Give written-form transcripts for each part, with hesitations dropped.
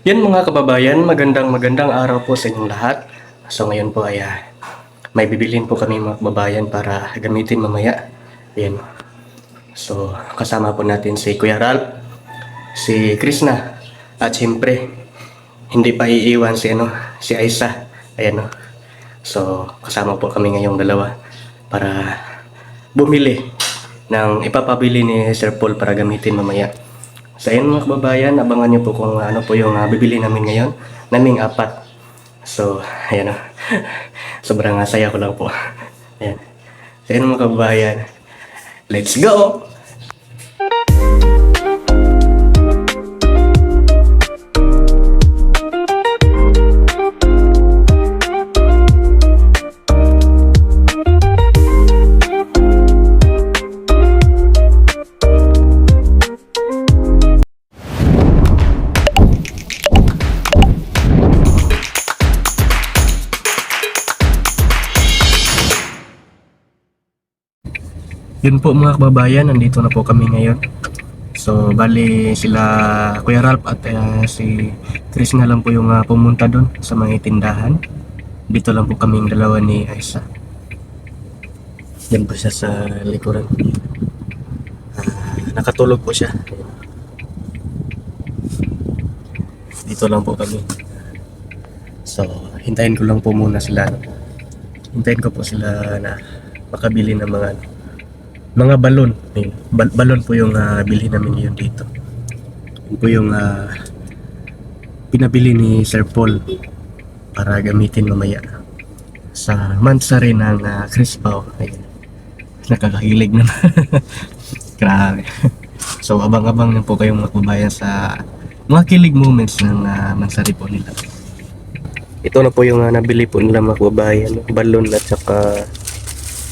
Yan mga kababayan, magandang araw po sa inyong lahat. So ngayon po ay may bibilin po kami mga kababayan para gamitin mamaya. Ayan. So kasama po natin si Kuya Ralph, si Krishna, at siyempre hindi pa iiwan si Aisa. Ayan o. So kasama po kami ngayong dalawa para bumili ng ipapabili ni Sir Paul para gamitin mamaya. Sa inyo mga kababayan, abangan nyo po kung ano po yung bibili namin ngayon. Naming apat. So, ayan o. Sobrang saya ko lang po. Ayan. Sa inyo mga kababayan, let's go! Yun po mga kababayan, nandito na po kami ngayon. So, bali sila Kuya Ralph at si Chris na lang po yung pumunta doon sa mga tindahan. Dito lang po kaming dalawa ni Aisa. Yan po siya sa likuran. Nakatulog po siya. Dito lang po kami. So, hintayin ko lang po muna sila. Hintayin ko po sila na makabili ng mga balon. Balon po yung bilhin namin ngayon dito. Yun po yung pinabili ni Sir Paul para gamitin mamaya sa mansari ng Crispaw. Ayun. Nakakahilig na. Grabe. So abang-abang na po kayong makabayan sa mga kilig moments ng mansari po nila. Ito na po yung nabili po nila mga kababayan. Balon at saka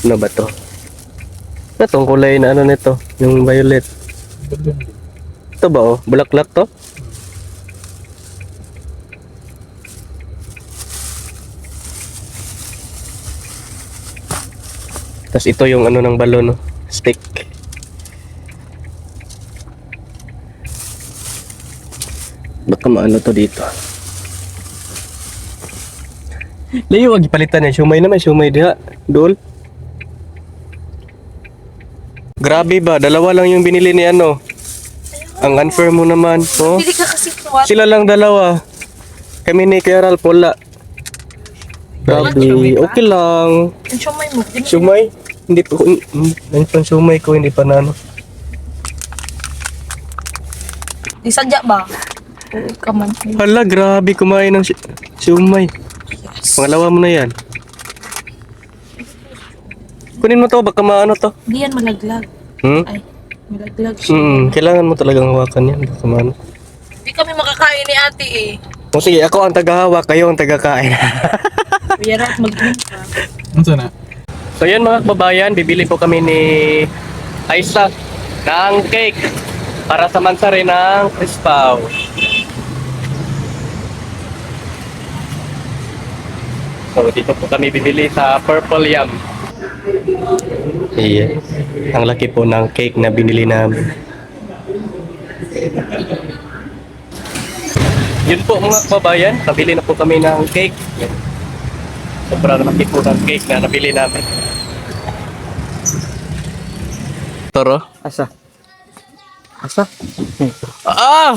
ano ba to? Itong kulay na ano nito, yung violet. Ito ba oh? Bulaklak to? Tapos ito yung ano ng balon, no? Stick. Baka maano to dito. Layo, wag ipalitan yan. Siumay naman, siumay diha. Dol. Grabe ba? Dalawa lang yung binili ni ano. Ang unfair mo naman. Oh? Pili ka kasi tuwa. Sila lang dalawa. Kami ni Kuya Ralph wala. Grabe. Okay lang. Ang siomay mo. Sumay? Hindi po. Ano pang sumay ko? Hindi pa na ano. Di sadya ba? Kaman. Hala, grabe. Kumain ng sumay. Yes. Pangalawa mo na yan. Kunin mo to. Baka maano to. Di yan malaglag. Ay, malaglag siya. Kailangan mo talagang hawakan yan. Baka maano. Di kami makakain ni ate eh. O sige, ako ang tagahawak. Kayo ang tagakain. Kuya Rat, mag-drink ka. Ano na? So yan mga kababayan, bibili po kami ni Aisa ng cake para sa mansari ng Crispaw. So dito po kami bibili sa Purple Yam. Iya. Ang laki po ng cake na binili namin. Yun po mga kababayan, nabili na po kami ng cake. Sobrang laki po ng cake na nabili namin. Toro? Asa? Asa? Ah!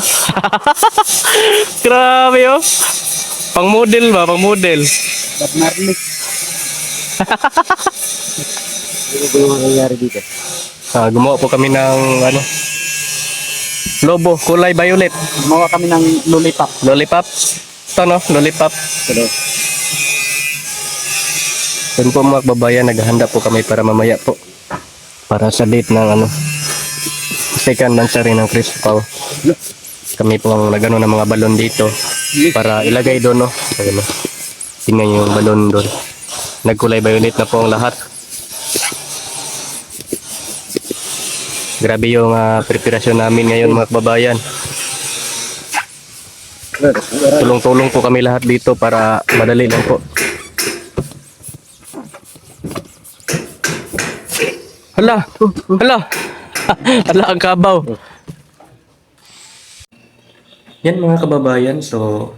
Grabe oh! Pang model ba? Pang model. Ba't narinig? Ano ba yung nangyayari dito? Gumawa po kami ng ano? Lobo, kulay violet. Gumawa kami ng lollipop. Lollipop. Ito no? Lollipop. Pero, Yun po mga kababayan, naghahanda po kami para mamaya po. Para sa date ng ano? Second mansari ng Crispaw. Kami po ang nagano ng mga balon dito para ilagay doon no. Ayun no. Tingnan yung balon doon. Nagkulay violet na po ang lahat. Grabe yung preparasyon namin ngayon mga kababayan. Tulong-tulong po kami lahat dito para madali lang po. Hala! Hala! Hala ang kabaw. Yan mga kababayan, so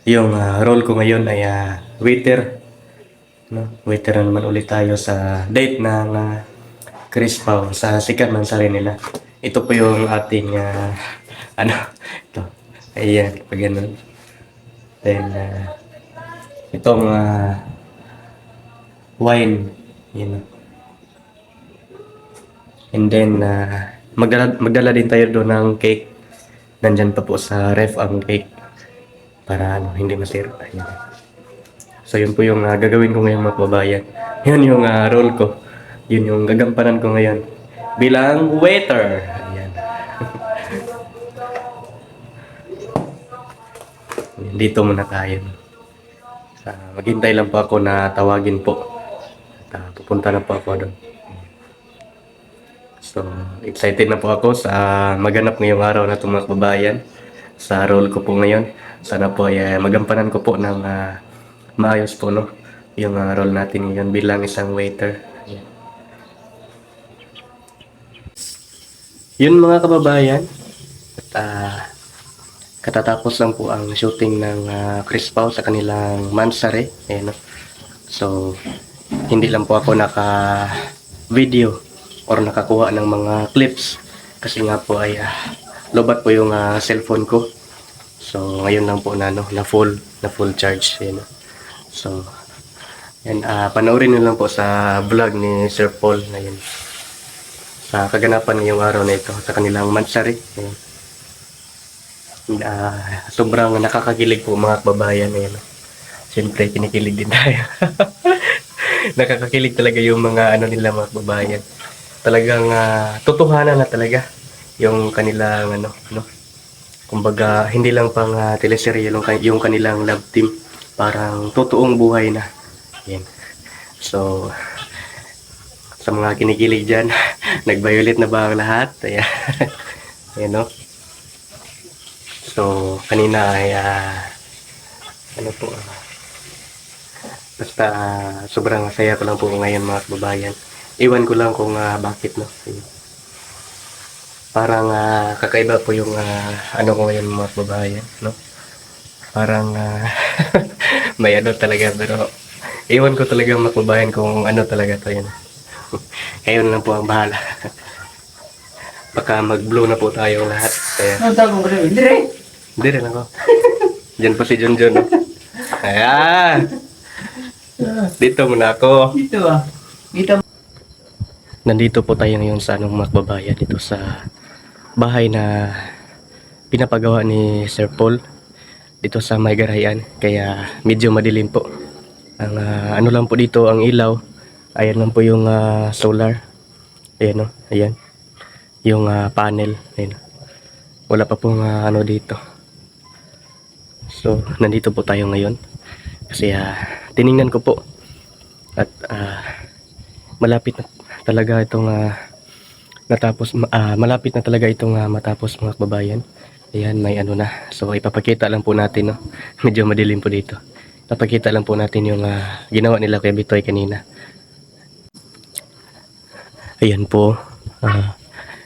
yung role ko ngayon ay waiter. No? Waiter na naman ulit tayo sa date ng Chris Pao sa Sikat Mansari nila. Ito po yung ating ano, ito. Ayan, pag ganun. Then, itong wine. Yun. And then, magdala din tayo doon ng cake. Nandyan pa po sa ref ang cake. Para hindi masira. Ayan. So, yun po yung gagawin ko ngayon mga kababayan. Yun yung role ko. Yun yung gagampanan ko ngayon. Bilang waiter. Ayan. Dito muna tayo. Maghintay lang po ako na tawagin po. At pupunta na po ako doon. So, excited na po ako sa maganap ngayong araw na itong mga kababayan. Sa role ko po ngayon. Sana po ay magampanan ko po ng maayos po, no? Yung role natin ngayon bilang isang waiter. Ayan. Yun mga kababayan. At katatapos lang po ang shooting ng Chris Pao sa kanilang Mansari. Ayan, no? So, hindi lang po ako naka-video or nakakuha ng mga clips kasi nga po ay lobat po yung cellphone ko. So, ngayon lang po na full charge. Ayan, no? So, yan, panoorin nyo lang po sa vlog ni Sir Paul na yun. Sa kaganapan ngayong araw na ito sa kanilang Mansari. Ayan. Sobrang nakakakilig po mga kababayan. Ayan. Siyempre, kinikilig din tayo. Nakakakilig talaga yung mga nila mga kababayan. Talagang totohanan na talaga yung kanilang kumbaga hindi lang pang teleserye yung kanilang love team, parang totoong buhay na. Yan. So sa mga kinikilig dyan, nag-violet na ba ang lahat? Ayan. Ayan, no? So kanina ay basta sobrang saya ko lang po ngayon mga kababayan. Iwan ko lang kung bakit, no. Parang kakaiba po yung ko ngayon mga kababayan, no. Parang may talaga, pero iwan ko talaga mga kababayan kung talaga to yan. Kayo na lang po ang bahala. Baka mag-blow na po tayo lahat. Kaya hindi rin ako. Diyan po si Junjun. No? Ayan. Dito muna ako. Nandito po tayo ngayon sa mga kababayan dito sa bahay na pinapagawa ni Sir Paul dito sa May Garayan, kaya medyo madilim po. Ang lang po dito ang ilaw. Ayan lang po yung solar. Ayan, no? Ayan. Yung panel. Ayan. Wala pa pong dito. So, nandito po tayo ngayon. Kasi tiningnan ko po. At malapit na talaga itong malapit na talaga itong matapos mga kababayan. Ayan, may na. So, ipapakita lang po natin, no? Medyo madilim po dito. Ipapakita lang po natin yung ginawa nila kay Bitoy kanina. Ayan po.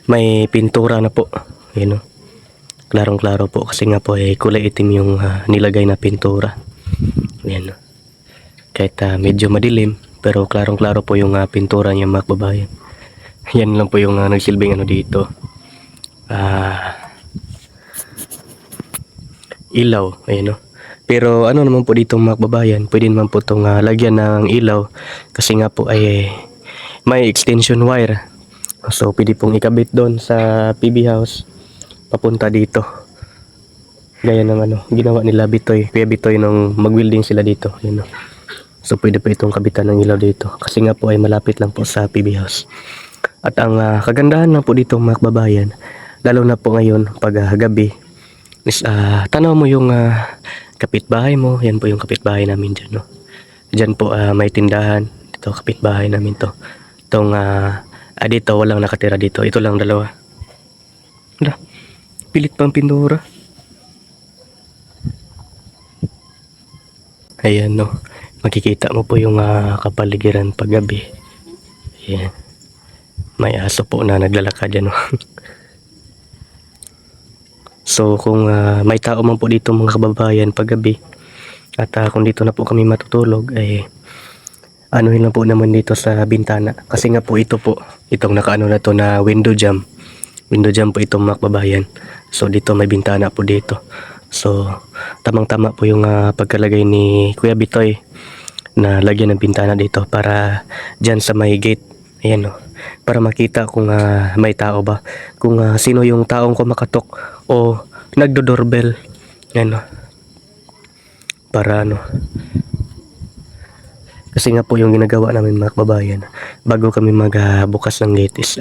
May pintura na po. Ayan, no? Klarong-klaro po kasi nga po kulay itim yung nilagay na pintura. Ayan, no? Kahit medyo madilim, pero klarong-klaro po yung pintura niya mga kababayan. Yan lang po yung nagsilbing dito. Ilaw, ayan, no? Pero naman po dito mga kababayan, pwede naman po itong lagyan ng ilaw kasi nga po ay may extension wire. So pwede pong ikabit doon sa PB house papunta dito. Gaya ng ginawa nila Bitoy, Kuya Bitoy nung mag-welding sila dito. Ayan, no? So pwede po itong kabitan ng ilaw dito kasi nga po ay malapit lang po sa PB house. At ang kagandahan lang po dito mga kababayan, lalo na po ngayon pag gabi, is tanaw mo yung kapitbahay mo. Yan po yung kapitbahay namin dyan, no? Dyan po may tindahan. Dito kapitbahay namin to. Itong dito walang nakatira dito. Ito lang dalawa. Wala. Pilit pang pintura. Ayan, no? Makikita mo po yung kapaligiran pag gabi. Ayan. May aso po na naglalakad dyan, no? So kung may tao man po dito mga kababayan paggabi at kung dito na po kami matutulog ay anuhin lang po naman dito sa bintana kasi nga po ito po itong nakaano na to na window jam po itong mga kababayan. So dito may bintana po dito. So tamang tama po yung pagkalagay ni Kuya Bitoy na lagyan ng bintana dito para dyan sa may gate, ayan o, para makita kung may tao ba, kung sino yung taong kumakatok o nagdo-doorbell, ayan o, para ano. Kasi nga po yung ginagawa namin mga kababayan, bago kami magbukas ng gate is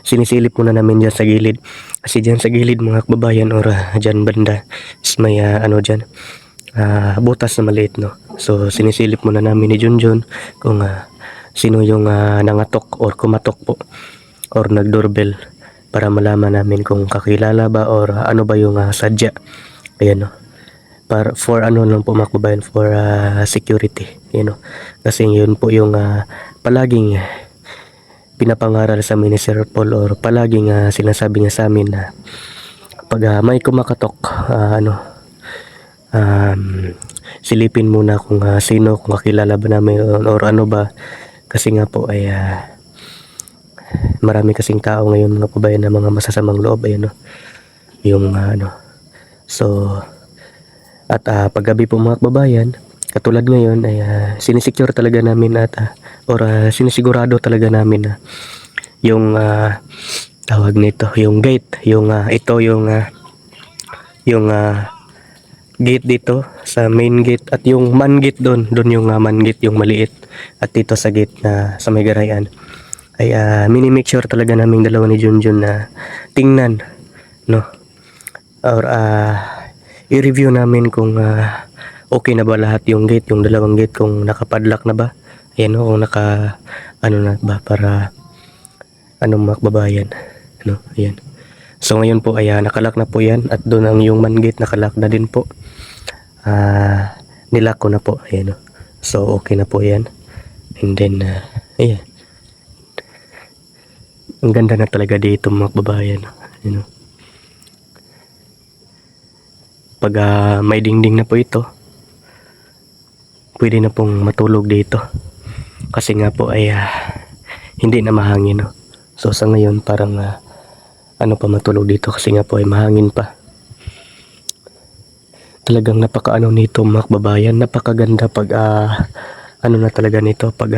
sinisilip muna namin dyan sa gilid. Kasi dyan sa gilid mga kababayan or dyan banda is may ano dyan, butas na maliit, no. So sinisilip muna namin ni Junjun kung sino yung nangatok or kumatok po or nagdoorbell para malaman namin kung kakilala ba or ano ba yung sadya. Ayan, no. Para for ano lang po mga kababayan, for security, you know. Kasi yun po yung palaging pinapangaral sa amin ni Sir Paul or palaging sinasabi niya sa amin na pag may kumakatok, silipin muna kung sino, kung kakilala ba namin or ano ba. Kasi nga po ay marami kasing tao ngayon mga kababayan na mga masasamang loob, ayun, no. Yung so at paggabi po mga kababayan, katulad ngayon ay sinisecure talaga namin at or sinisigurado talaga namin na yung tawag nito, yung gate, yung ito yung gate dito sa main gate at yung man gate doon yung man gate yung maliit at dito sa gate na sa may garayan ay mini-make sure talaga namin dalawa ni Junjun na tingnan, no, or i-review namin kung okay na ba lahat yung gate, yung dalawang gate, kung nakapadlock na ba, ayan, no, kung naka ano na ba para anong mga kababayan, no, ayan. So ngayon po ay nakalock na po yan at doon ang yung man gate nakalock na din po, nilock ko na po, ayan, no. So okay na po yan, and then ayan, ang ganda na talaga dito mga kababayan, you know. Pag may dingding na po ito, pwede na pong matulog dito kasi nga po ay hindi na mahangin, no? So sa ngayon parang ano pa matulog dito kasi nga po ay mahangin pa. Talagang napakaano nito mga kababayan, napakaganda pag ano na talaga nito pag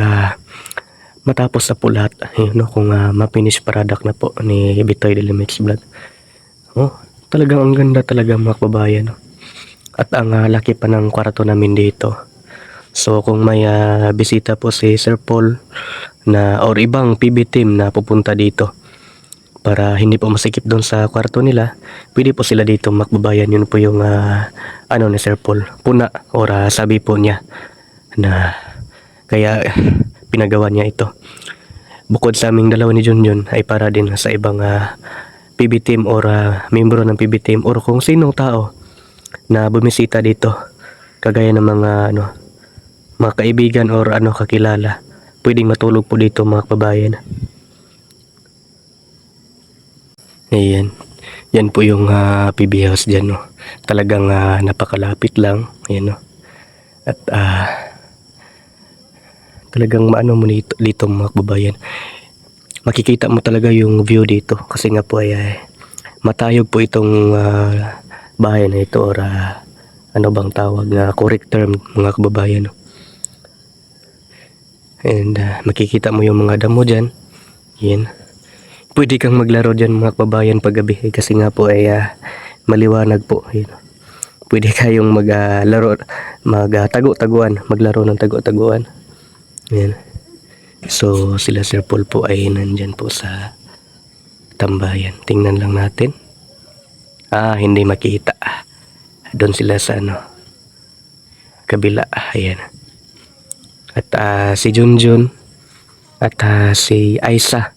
matapos na po lahat, no, kung ma-finish product na po ni Bitoy Dilimex Vlog. Oh, talagang ang ganda talaga mga kababayan, no? At ang laki pa ng kwarto namin dito. So kung may bisita po si Sir Paul na or ibang PB team na pupunta dito para hindi po masikip doon sa kwarto nila, pwede po sila dito mga kababayan. Yun po yung ano ni Sir Paul, puna or sabi po niya na kaya pinagawa niya ito. Bukod sa aming dalawa ni Junjun ay para din sa ibang PB team or membro ng PB team or kung sinong tao na bumisita dito, kagaya ng mga mga kaibigan or kakilala, pwedeng matulog po dito mga kababayan. Ayan, yan po yung PB house dyan, no. Talagang napakalapit lang, ayan, no. At talagang maano mo dito mga kababayan, makikita mo talaga yung view dito kasi nga po ay matayog po itong bahay na ito or ano bang tawag na correct term mga kababayan, no? And makikita mo yung mga damo dyan, yan. Pwede kang maglaro dyan mga kababayan paggabi kasi nga po ay maliwanag po, yan. Pwede kayong maglaro, magtago-taguan, maglaro ng tago-taguan, yan. So sila Sir Paul po ay nandyan po sa tambayan. Tingnan lang natin. Hindi makita. Doon sila sa kabila. Ayan. At si Junjun at si Aisa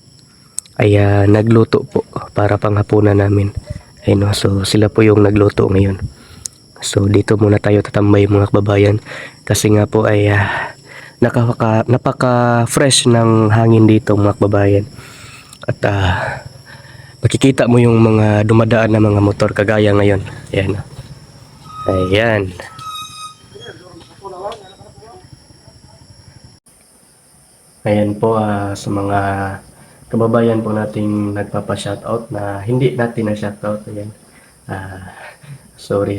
ay nagluto po para panghapunan namin. Ayun, so sila po yung nagluto ngayon. So dito muna tayo tatambay mga kababayan kasi nga po ay napaka fresh ng hangin dito mga kababayan. At makikita mo yung mga dumadaan na mga motor kagaya ngayon. Ayan. Ayan. Ayan po sa mga kababayan po nating nagpapa-shoutout na hindi natin na-shoutout. Ayan. Ah, sorry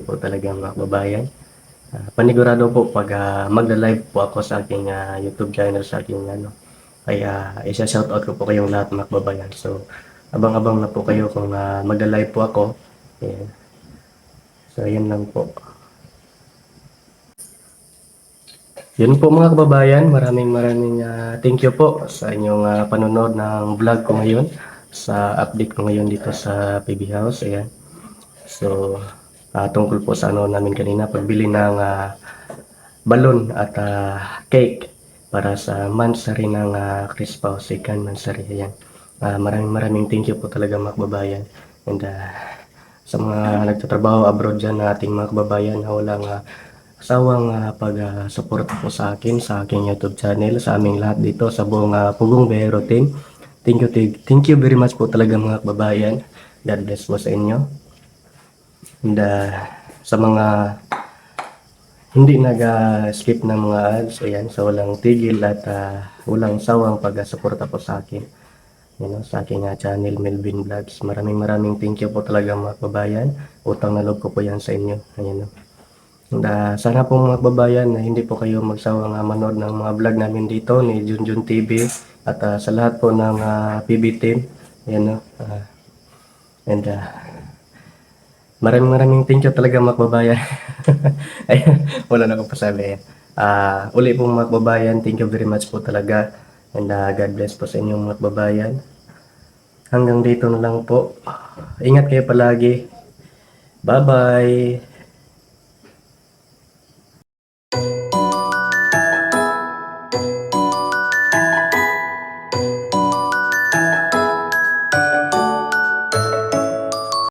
po talaga mga kababayan. Panigurado po pag magla-live po ako sa aking YouTube channel, sa aking kaya isa-shoutout ko po kayong lahat mga kababayan. So, abang-abang na po kayo kung magla-live po ako. Ayan. So, yun lang po. Yun po mga kababayan, maraming thank you po sa inyong panonood ng vlog ko ngayon, sa update ko ngayon dito sa PB House. Ayan. So, tungkol po sa namin kanina, pagbili ng balon at cake para sa mansari ng Chris Pao, second mansari. Ayan. Maraming thank you po talaga mga kababayan. And sa mga nagtatrabaho abroad dyan na ating mga kababayan na walang asawang pag-support po sa akin, sa aking YouTube channel, sa aming lahat dito, sa buong Pugong Biyahero team. Thank you very much po talaga mga kababayan. God bless po sa inyo. And sa mga hindi nag-skip ng mga ads, ayan, sa walang tigil at walang sawang pag-suporta po sa akin. Sa aking channel, Melvin Vlogs. Maraming thank you po talaga mga kababayan. Utang na loob ko po yan sa inyo. Ayan. And, sana po mga kababayan na hindi po kayo magsawang manood ng mga vlog namin dito ni Junjun TV at sa lahat po ng PB team. Ayan, and maraming thank you talaga mga kababayan. Ayan, wala na akong pasabi. Uli po mga kababayan, thank you very much po talaga. And God bless po sa inyong mga kababayan. Hanggang dito na lang po. Ingat kayo palagi. Bye-bye.